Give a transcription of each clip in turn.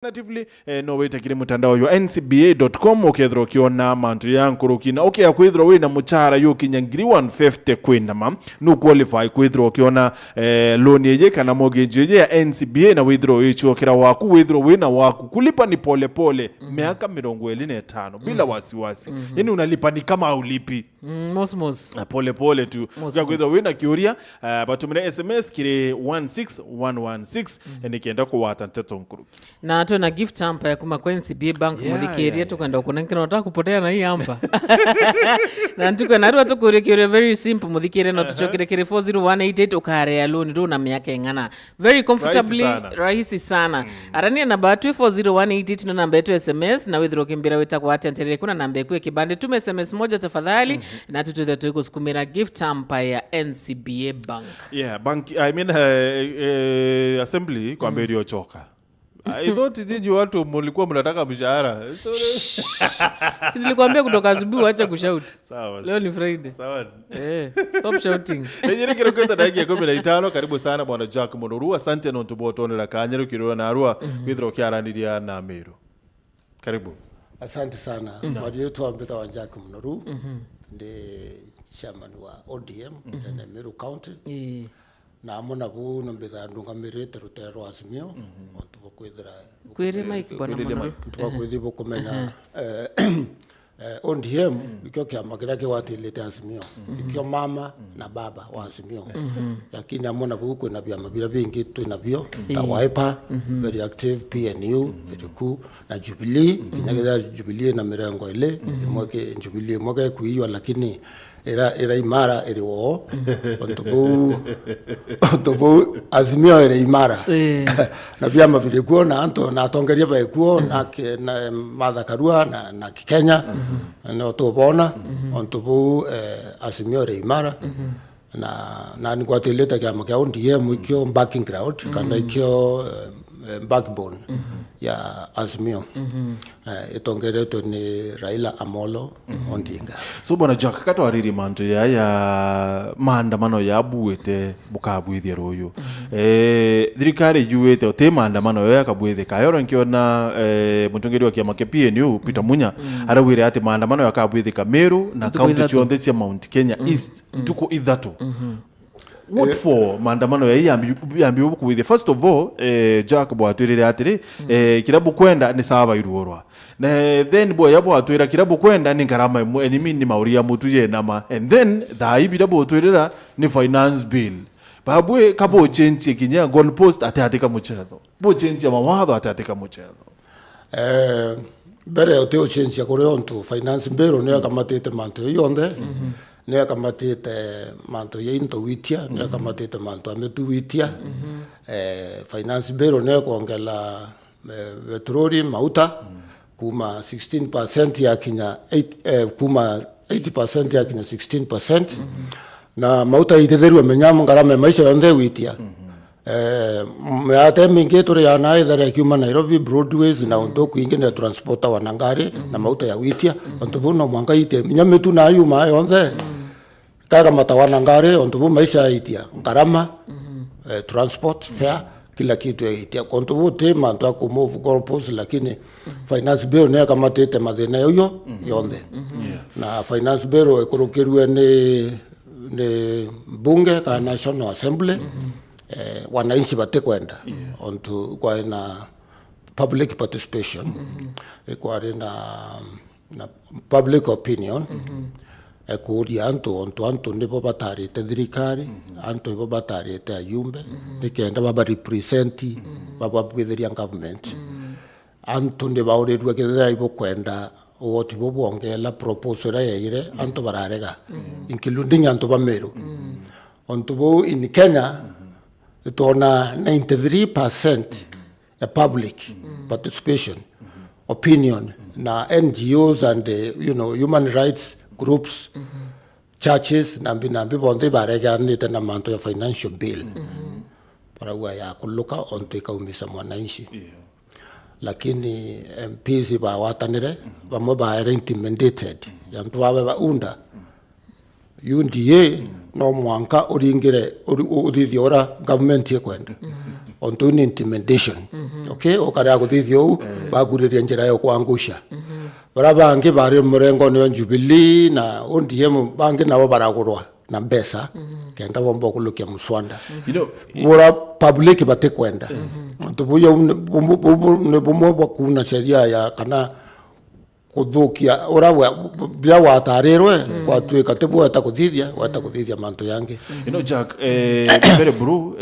Alternatively, no way takire mutandao yo ncba.com okethro kiona mantu yankuru kina akwithro wina muchara yo kinyangiri 150 kwina ma no qualify kwithro kiona loan yeje kana mortgage ya NCBA na withro ichokera waku withro wina waku kulipa ni pole pole miaka 25 bila wasiwasi yani unalipa ni kama ulipi pole pole tu kwa kwithro wina kiuria batumire SMS kire 16116 nikienda kwa watanteto nkuru na na gift hamper ya kuma kwa NCBA bank mulikiria tukanda kuna nkino nataka kupotea na hii hamper na ntuko na ruwa tukurekire very simple muthikire no tuchokire kire 40188 ukare ya loan ndo na miaka ngana very comfortably rahisi sana arania na batu 40188 no namba yetu SMS na withdraw kimbira wita kwa atentere kuna namba yetu kibande tume SMS moja tafadhali na tututhe tuko sukumira gift hamper ya NCBA bank bank I mean assembly kwa mbele choka I thought jiji watu mulikuwa mnataka mshahara. Si nilikwambia kutoka asubuhi acha kushout. Sawa. Leo ni Friday. Sawa. Stop shouting. Nijiri kirokota dakika 15 karibu sana bwana Jack Munoru. Asante no tuboto la Kanyeru kirora na Arua withro kiarandiria na Meru. Karibu. Asante sana. Mwadi yetu ambeta wa Jack Munoru. Ndiye chairman wa ODM na Meru County. Na amona bu nombeza ndunga mirete rutero Azimio ontubo kwithira kwire mike bwana Munoru tuba kwithibo kumenya ODM ikyo kiamagira ke watilete Azimio ikyo mama na baba wa Azimio lakini amona bu kwina bya mabira bingi twinabyo ta wiper very active PNU Ijuriku na Jubilee kinyagira Jubilee na mirengo ile mwake Jubilee mwake kuiyo lakini era imara eriwo ontobu Azimio era imara na byama bilikuwa na anto na tongeria baikuo na madhakarua na Kenya na tobona ontobu Azimio era imara na ni kwa teleta kama kwa ODM ikyo backing ground kana ikyo backbone ya Azimio itongereto ni Raila Amolo Odinga. So bwana Jack kato ariri manto ya maandamano ya buete bukabwithia royo thirikari yuete ote maandamano ya kabwithe kayoro nkiona mutongeri wa kiama PNU Peter Munya arawire ati maandamano ya kabwithe ka Meru na county chonde cha Mount Kenya East tuko idhato. What for maandamano ya yambi ubukuwithe first of all Jack bwatwirire atiri kirabu kwenda ni sawa iruorwa na then boy yabo atwira kirabu kwenda ni ngarama enimi ni mauria mutu ye nama and then thaibi dabo twirira ni finance bill babwe kabo change kinya goalpost atatika muchedo bo change ya mawado atatika muchedo bere oteo change ya koreonto finance bill ne akamatete manto yonde ne akamatete manto yinto witia ne akamatete manto ametu witia finance bill ne kuongela petroli mauta kuma 16% ya Kenya kuma 80% ya Kenya 16% na mauta itetheriwa menyamu ngarama maisha yonde witia meate mingeto ya na idara kuma Nairobi Broadways na ondo kuingine transporta wanangari na mauta ya witia ontobuno mwanga ite nyametu na ayuma yonde kaga matawana ngare ontobu maisha itia ngarama transport fare kila kitu itia kontobote manto akumove goalpost lakini finance bill ne kama tete madena yoyo yonde na finance bill ekorokerwe ne bunge ka National Assembly wananchi batekwenda onto kwa na public participation kwa na public opinion ekuri anto ndipo batari te thirikari anto ibo batari te ayumbe nikenda baba represent baba bwitheria government anto ne baurerwa kethera ibo kwenda oti bo bongela proposal ya ire anto bararega including anto ba Meru onto bo in Kenya itona 93% a public participation opinion na NGOs and human rights groups churches nambi bonde barega nita na manto ya financial bill para ya kuluka onto kaumisa mwananchi lakini MPs ba watanire bamo ba intimidated ya mtu wa unda UNDA no mwanka uringire udithiora government yekwenda onto ni intimidation okay okara kuthithio baguriria njira yo kuangusha barabangi bari murengo ni Jubilee na ODM bangi nabo baragurwa na mbesa kenda bombo kulukia muswanda bora public batekwenda tubuya ne bomo bakuna sheria ya kana kuthukia ora bia watarirwe kwa twika tebu atakuthithia manto yange Jack very bro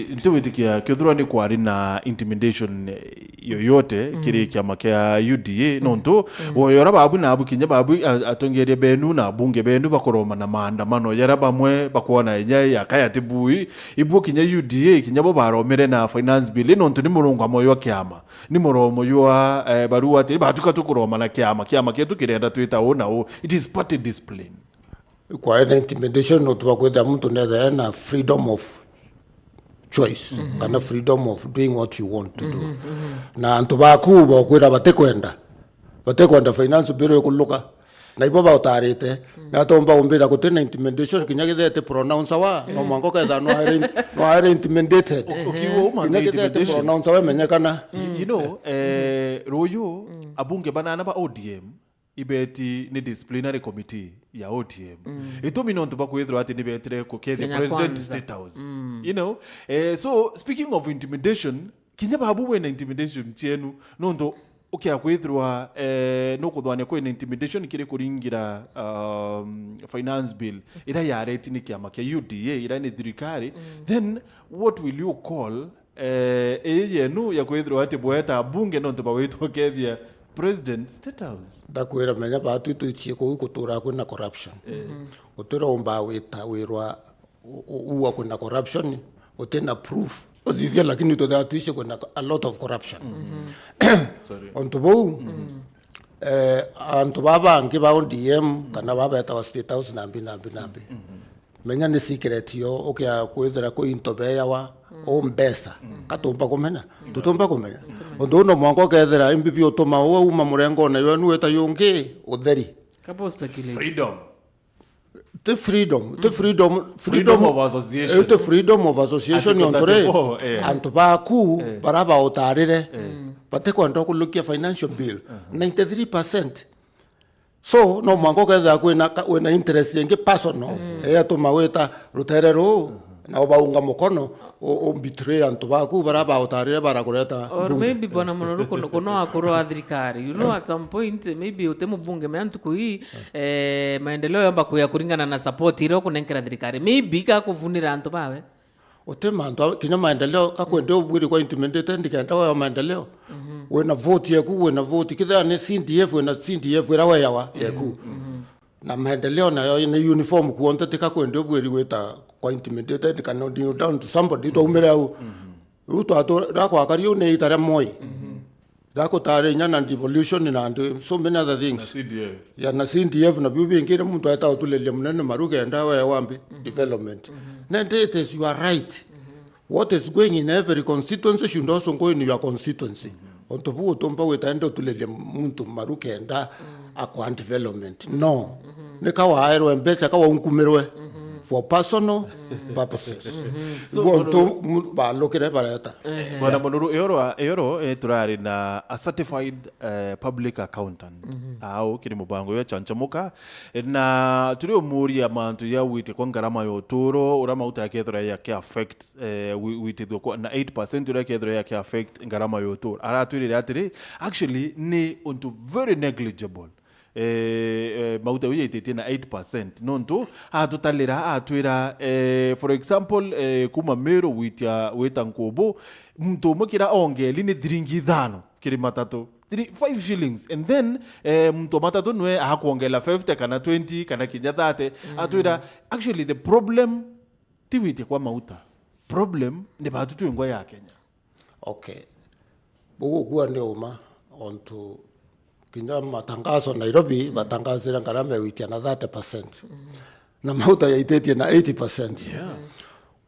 ntwitikia kithura ni kwari na intimidation yoyote kiri kiama kia UDA nonto oyora babu na abu kinya babu atongerie benu na bunge benu bakoroma na maandamano yara bamwe bakona nya ya kaya tibui ibu kinya UDA kinya bo baromere na finance bill nonto ni murunga moyo kiama ni muromo yua barua ati batuka tukuroma na kiama kietu kirenda twita ona it is party discipline kwa intimidation no tubakwenda mtu neza na freedom of choice kana freedom of doing what you want to do na antubaku bakwira batekwenda finance bureau kuluka na ibo bautarite na tomba umbira kutena intimidation kinyagithete pronounce wa no mwango kaza no are intimidated ukiwo ma intimidation pronounce wa menyekana royo abunge banana ba ODM ibeti ni disciplinary committee ya ODM itomi no ntuba kwithira ati ni betre ko the president state house so speaking of intimidation kinya babu we na intimidation tienu no ndo kwithirwa no kuthwane ko intimidation kire kuringira finance bill ira ya rate ni kiama kia UDA ira ni thirikari then what will you call yenu ya kwithirwa ati boeta bunge no ntuba wetwo kethia president state house dakwira menya batu tuichie ko kutura kuna corruption utura umba weta wirwa uwa kuna corruption utena proof ozivia lakini to tuichie kuna a lot of corruption sorry ontubo antubaba ngiba ODM kana baba eta state house nambi menya ni secret yo okya kwithira ko intobeya wa o mbesa katomba kumenya tutomba kumenya ondo no mwango kethira MPP otoma o uma murengo na yo nueta yonge utheri kapo speculate freedom of association the freedom of association yontore antobaku baraba otarire bate kwenda kulukia financial bill 93%. So no mwango kethira kwena interest yenge personal atoma weta ruterero na obaunga mukono o betray antobaku baraba otarire barakureta or maybe bona MUNORU kono akoro athirikari at some point maybe utemu bunge mantu kui maendeleo yamba kuya kuringana na support iro kunenkera thirikari maybe ka kuvunira antu bawe otemantu kinya maendeleo kakwende obwiri kwa intimidated ndikenda wa maendeleo wena vote yaku wena vote kitha ne CDF wena CDF irawa yawa yaku na maendeleo na yo ne uniform kuonta tika kwende obwiri weta kwa intimidated kana down to somebody to umere au ruto ato rakwa kariyo ne itare moi dako tare nyana devolution and so many other things na CDF na bibi ngire muntu ata utulele munene maruke ndawa ya wambi development and it is you are right what is going in every constituency should also go in your constituency ontobu otomba wetanda utulele muntu maruke nda akwa development no ne kawa aero embecha kawa unkumerwe for personal purposes so onto ba lokere barata bana MUNORU eoro turari na a certified public accountant au kiri Mubango ya chanchamuka na turi muri ya mantu ya wite kwa ngarama yo turo urama utakethora ya ke affect wite doko na 8% ura kethora ya ke affect ngarama yo turo ara turi atiri actually ni onto very negligible mauta uye itete na 8% nonto atutalira atwira for example kuma MERU wita nkobo mtu mukira ongeli ni dringi dhano kiri matatu 5 shillings and then mtu matatu nwe hakuongela 50 kana 20 kana kinya 30 atwira actually the problem tiwite kwa mauta problem ni batutu ngwa ya Kenya okay bugo kuwa ni uma onto kinya matangazo Nairobi batangazira ngarama witia na 30% na mauta ya itetie na 80%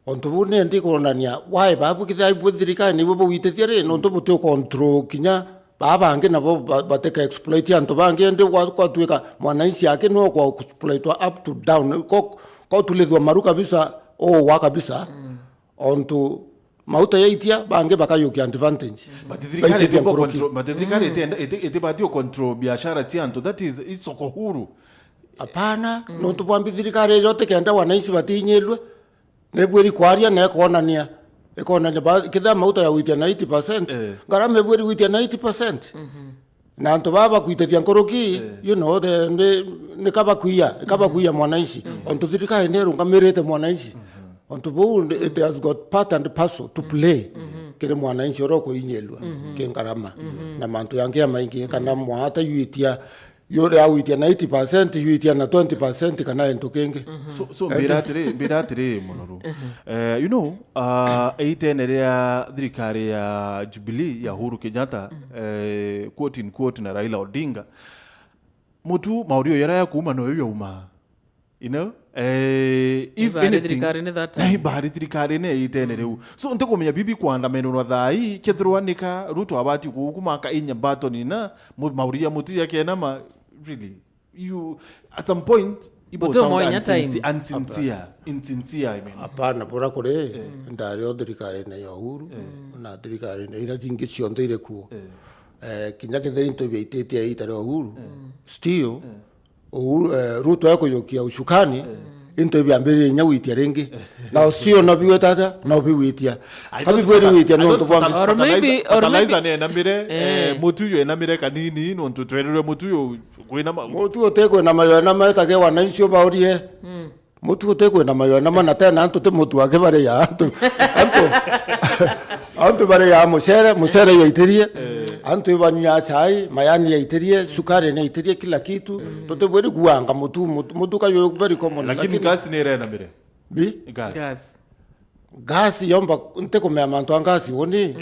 ontubune ndiko nania why babu kithai buthirika ni bo witetie re no ntobu to control kinya baba ange nabo bateka exploit anto bange ndi kwa tuika mwananchi yake no kwa exploit up to down ko tulethwa maru kabisa wa kabisa onto mauta yaitia bange bakayukia advantage but thirikari itibatio control biashara ciantu that is isoko huru apana no tupambi thirikari yote kenda wanaishi batinyelwe nebweri kwaria na ekonania kitha mauta ya witia 90% ngarama ebweri witia 90% na antu baba kuitetia nkoroki you know ne kabakuia mwanaishi onto thirikari nerunga merete mwanaishi onto bo it has got part and parcel to play kile mwanaishi oroko inyelwa kengarama na mantu yangia maingi kana mwata yuitia yore awitia 90% yuitia na 20% kana entokenge so biratire Munoru you know eitenerea thirikari ya Jubilee ya Uhuru Kenyatta quote in quote na Raila Odinga mutu maurio yaraya kuma no yuma you know if anything bari thirikari ne itenereu so nteko menya bibi kwandameno no thai kethruanika ruto abati kumaka inya batoni na mauria mutu yake na really you at some point ibo insincere I mean apana pora kore ndario thirikari na ya Uhuru na thirikari na ira jingi cionthe ire kuo kinya kitherinto biaitetia itare Uhuru still ruto yako yokia ushukani into biambere nya witia rengi na usio no biwetata no biwitia kabi bweri witia no to form or maybe na mire mutuyo na mire kanini no to twerere mutuyo kwina mutuyo teko na mayo na mata ke wanancio baurie mutuyo teko na mayo na mana tena anto te mutu ake bare ya anto bare ya musere yaitirie anto ibanya chai mayani yaitirie sukari na yaitirie kila kitu tote bweri kuanga mutu kayo very common lakini gas ni rena mire bi gas yomba nteko me amanto angasi woni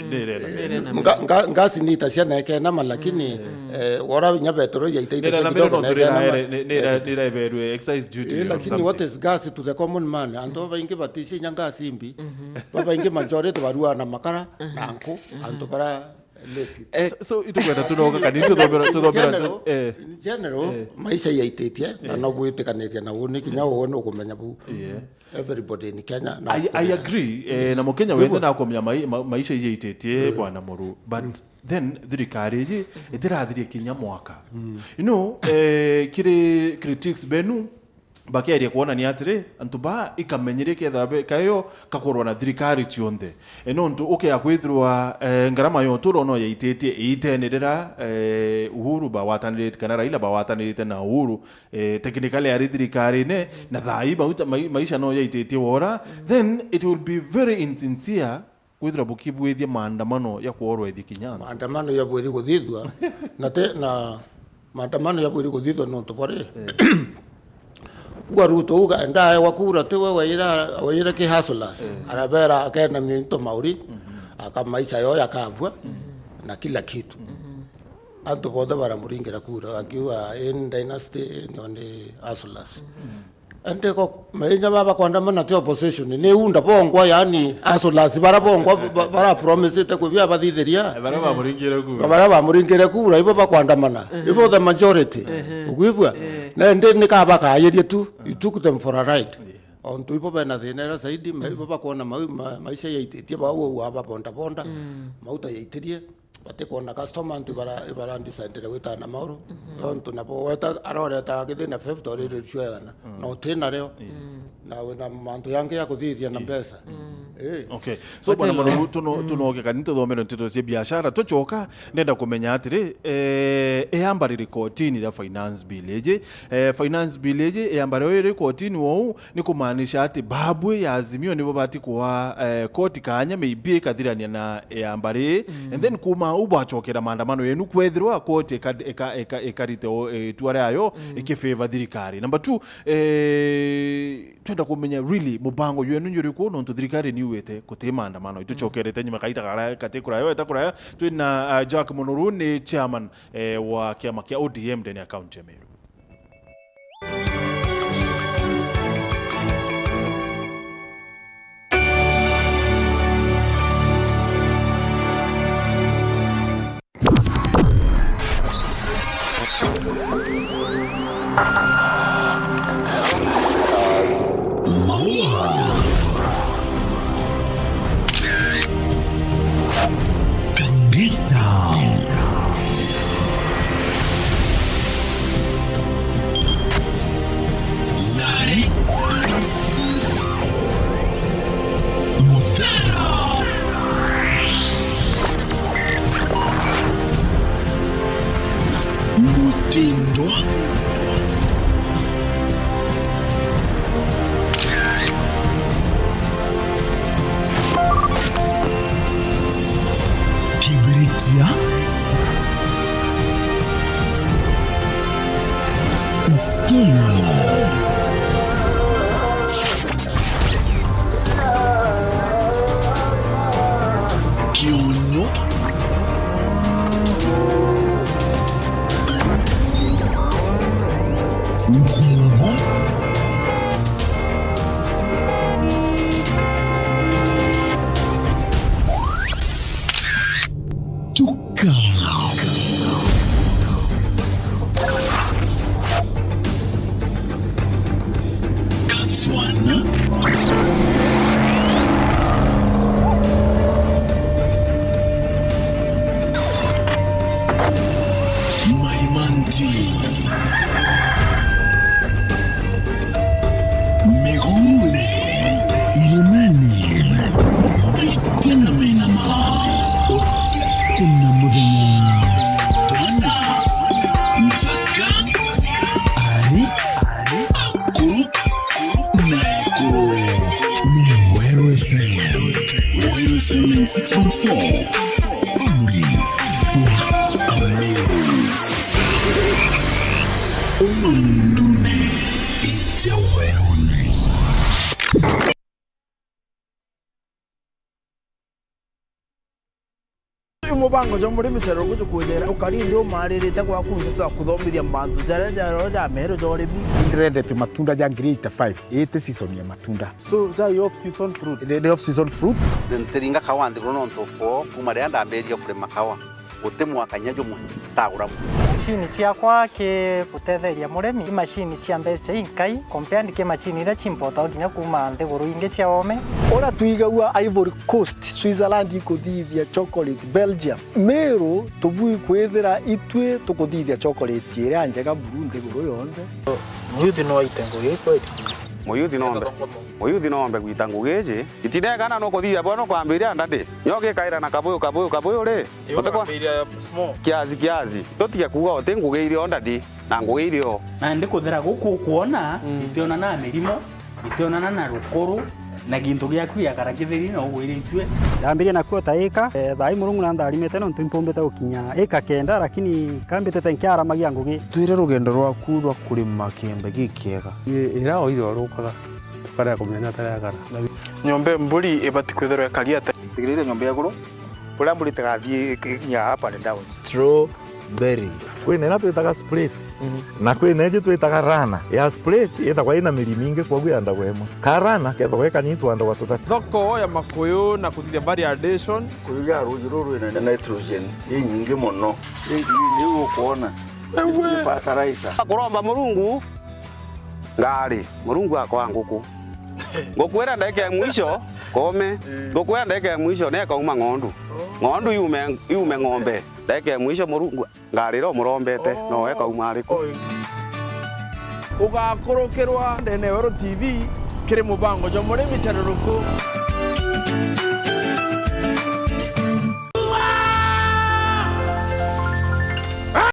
gas ni tasia na ke na lakini wora nya petro yaitirie kidogo na ni beru excise duty lakini what is gas to the common man anto bainge batisi nya gas imbi baba inge majority barua na makara nanko anto para so itu kwenda tunoga kanito thomera in general maisha yaitetie na no gwitikanĩria na woni kinya wone ukumenya bu everybody in Kenya na I agree na mukenya wende na kumenya maisha yaitetie bwana Muru but then thirikari ji itirathirie kinya mwaka you know kire critics benu bakeria kuona ni atire antuba ikamenyire kethabe kayo kakorwa na thirikari cionthe eno ntu akwithirwa ngarama yo turo no yaitetie itenerera Uhuru ba watanirite kana Raila ba watanirite na Uhuru technically ari thirikari ne na thai maisha no yaitetie wora then it will be very insincere kwithira bukibwithia maandamano ya kuorwa ithikinyana maandamano ya bwiri guthithwa na maandamano ya bwiri guthithwa no tupore Ruto uga ndaye wakura tewe waira ki hustlers arabera akena minto mauri akamaisha yo yakabwa na kila kitu anto boda baramuringira kura akiwa in dynasty ni hustlers ante ko menya baba kwandamana te opposition ni unda bongwa yani hustlers barabongwa bara promise te kubya bathitheria baramuringira kura ibo bakwandamana ibo the majority ugwibwa na ndi nikabaka ayerie tu you took them for a ride on to ipo bena thina zaidi ipo bakona maisha yaitetie bawo aba bonda mauta yaitirie bate kona customer antu bara decide weta na mauro on to na bo weta arore ta githina 50 ore shwana no tena leo na wena mantu yange ya kuthithia na pesa okay so bwana Munoru tunoge kanito thomero ntito cia biashara tuchoka nenda kumenya atiri eambarire kotini ya finance bill eje eambarire kotini wo ni kumaanisha ati babwe ya Azimio nibo bati kwa koti kanya maybe kathirania na eambari and then kuma ubachokera maandamano yenu kwethirwa koti ekarite tuare ayo ikifavor thirikari number 2 twenda kumenya really mubango yenu Ijuriku no thirikari ni wete kutema maandamano ituchokerete nyuma kaita gara katikura yo etakura twina Jack Munoru ni chairman wa kiama kia ODM ndani ya county ya Meru. Mutindo Kibiritia Isiolo Kionyo Mkubo Tuka Katswana Maimanti Megune Ilemani Maitena Menama Otikuna Muvenya Dana Mpaka Ari Aku Naeko Meru FM 6.4 Umri Ameru Umundune Ijawerone Mubango jo muri micero guju kunyera ukarinde umaririte kwa kunzu twa kuthomithia mantu jare jaro ja mero jore bi Ingredient matunda ja grade 5 ete season ya matunda so ja off season fruit the off season fruit Nteringa kawandi kuno ntofo kumare anda mberi yo kurema kawa utemwa kanyajo mu tagura mu machine ciakwa ke gutetheria muremi machine cia mbeca inkai compared ke machine ira chimpota nginya kuma nthiguru ingi cia ome ora tuigagua Ivory Coast Switzerland ikuthithia chocolate Belgium Meru tubui kwithira itwe tukuthithia chocolate ira njega buru nthiguru yonthe youth no itengo giko Muyuthi nombe gwita ngugeje itinegana no kuthia bono kwambiria ndade nyoge kaira na kabuyu ri utekwa kiazi totia kuga ote ngugeire ondade na ngugeire o na ndi kuthira guku kuona itiona na mirimo itiona na rukuru na gintu giaku ya karakithiri na ugwire itwe yambiria na kuota eka thai murungu na ndarimete no ntimpombete gukinya eka kenda lakini kambite tenkiara magia ngugi twire rugendo rwaku rwa kurima kiembe gikiega ira o iro rukaga tukara kumenya tarakara nyombe mburi ibati kwithira kariate tigirire nyombe yaguru pula mburi tagathie kinya hapa and down strawberry kwina na twitaga split na kwina ije twitaga rana ya split ithagwa ina miri mingi kwoguo yanda gwemwe karana kethagwa kanyitwa anda watutatu thoko ya makuyu na kuthithia variation kuya ruru ina nitrogen nyingi muno ni ukuona ni fertilizer kuromba murungu ngari murungu akwa nguku ngokwera ndeke ya mwisho kome ngokwera ndeke ya mwisho neka uma ng'ondu yume ng'ombe ndeke ya mwisho murungu ngari ro murombete no eka uma ariko ugakorokirwa ndene wero TV kiri Mubango jo muri micero ruku